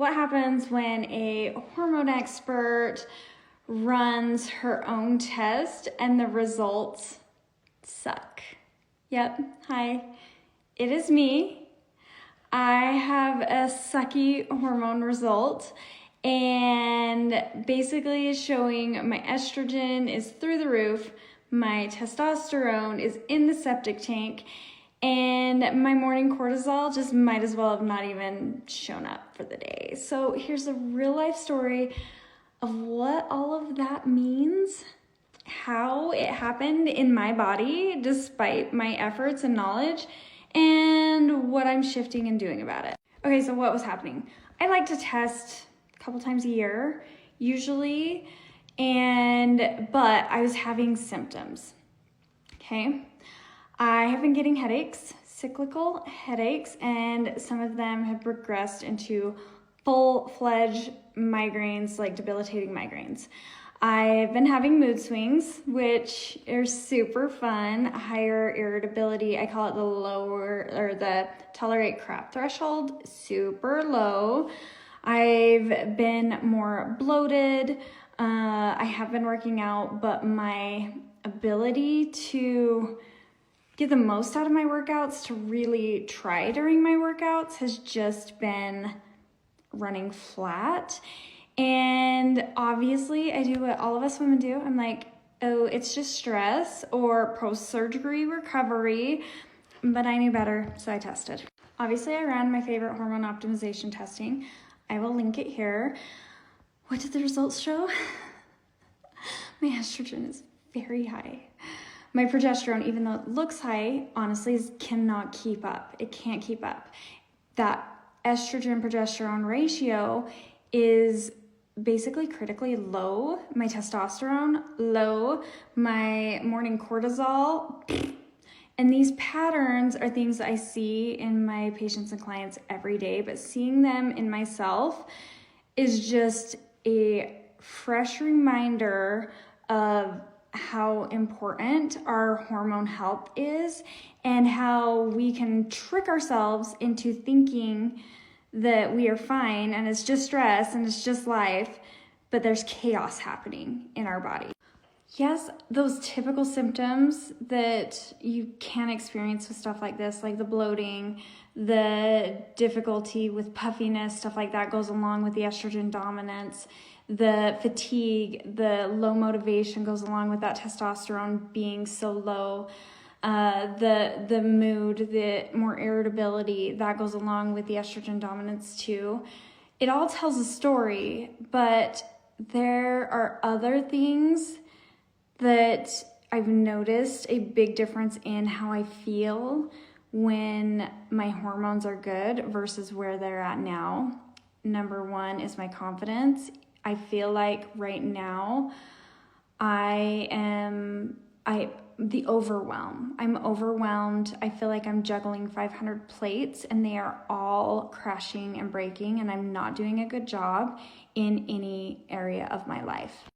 What happens when a hormone expert runs her own test and the results suck? Yep, hi, it is me. I have a sucky hormone result, and basically is showing my estrogen is through the roof, my testosterone is in the septic tank, and my morning cortisol just might as well have not even shown up for the day. So here's a real life story of what all of that means, how it happened in my body despite my efforts and knowledge, and what I'm shifting and doing about it. Okay, so what was happening? I like to test a couple times a year, usually, but I was having symptoms, okay? I have been getting headaches, cyclical headaches, and some of them have progressed into full-fledged migraines, like debilitating migraines. I've been having mood swings, which are super fun, higher irritability. I call it the tolerate crap threshold, super low. I've been more bloated. I have been working out, but my ability to get the most out of my workouts, to really try during my workouts, has just been running flat. And obviously I do what all of us women do. I'm like, oh, it's just stress or post-surgery recovery, but I knew better, so I tested. Obviously I ran my favorite hormone optimization testing. I will link it here. What did the results show? My estrogen is very high. My progesterone, even though it looks high, honestly cannot keep up. It can't keep up. That estrogen-progesterone ratio is basically critically low. My testosterone, low. My morning cortisol. And these patterns are things that I see in my patients and clients every day, but seeing them in myself is just a fresh reminder of how important our hormone health is and how we can trick ourselves into thinking that we are fine and it's just stress and it's just life, but there's chaos happening in our body. Yes, those typical symptoms that you can experience with stuff like this, like the bloating, the difficulty with puffiness, stuff like that goes along with the estrogen dominance. The fatigue, the low motivation goes along with that testosterone being so low. The mood, the more irritability, that goes along with the estrogen dominance too. It all tells a story, but there are other things that I've noticed a big difference in how I feel when my hormones are good versus where they're at now. Number one is my confidence. I feel like right now the overwhelm. I'm overwhelmed. I feel like I'm juggling 500 plates and they are all crashing and breaking, and I'm not doing a good job in any area of my life.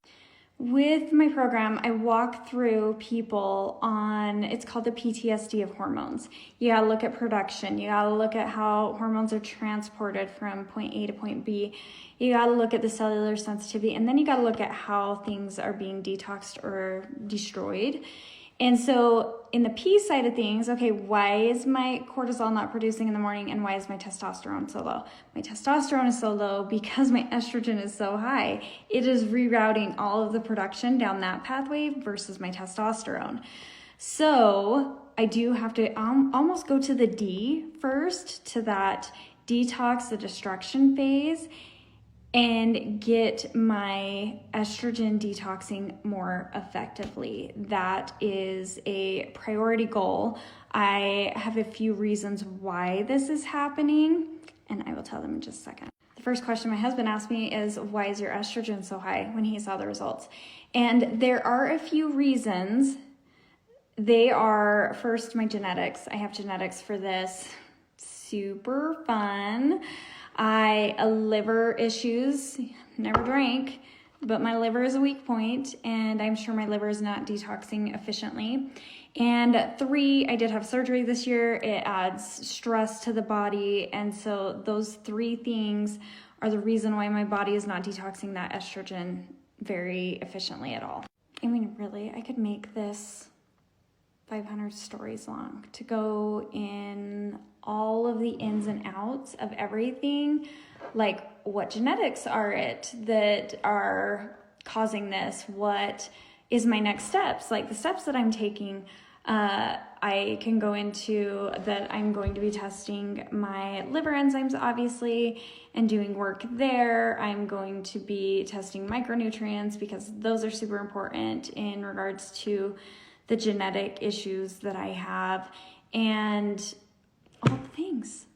With my program, I walk through people on, it's called the PTSD of hormones. You gotta look at production. You gotta look at how hormones are transported from point A to point B. You gotta look at the cellular sensitivity, and then you gotta look at how things are being detoxed or destroyed. And so in the P side of things, okay, why is my cortisol not producing in the morning and why is my testosterone so low? My testosterone is so low because my estrogen is so high. It is rerouting all of the production down that pathway versus my testosterone. So I do have to almost go to the D first, to that detox, the destruction phase, and get my estrogen detoxing more effectively. That is a priority goal. I have a few reasons why this is happening, and I will tell them in just a second. The first question my husband asked me is, why is your estrogen so high, when he saw the results? And there are a few reasons. They are, first, my genetics. I have genetics for this. Super fun. Liver issues, never drank, but my liver is a weak point, and I'm sure my liver is not detoxing efficiently. And 3, I did have surgery this year. It adds stress to the body, and so those 3 things are the reason why my body is not detoxing that estrogen very efficiently at all. I mean, really, I could make this 500 stories long to go in all of the ins and outs of everything, like what genetics are it that are causing this, what is my next steps, like the steps that I'm taking. I can go into that I'm going to be testing my liver enzymes, obviously, and doing work there. I'm going to be testing micronutrients because those are super important in regards to the genetic issues that I have and all the things.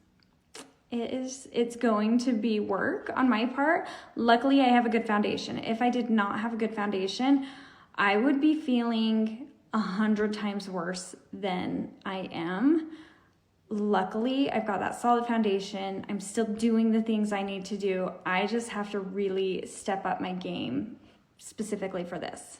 It's going to be work on my part. Luckily, I have a good foundation. If I did not have a good foundation, I would be feeling 100 times worse than I am. Luckily, I've got that solid foundation. I'm still doing the things I need to do. I just have to really step up my game specifically for this.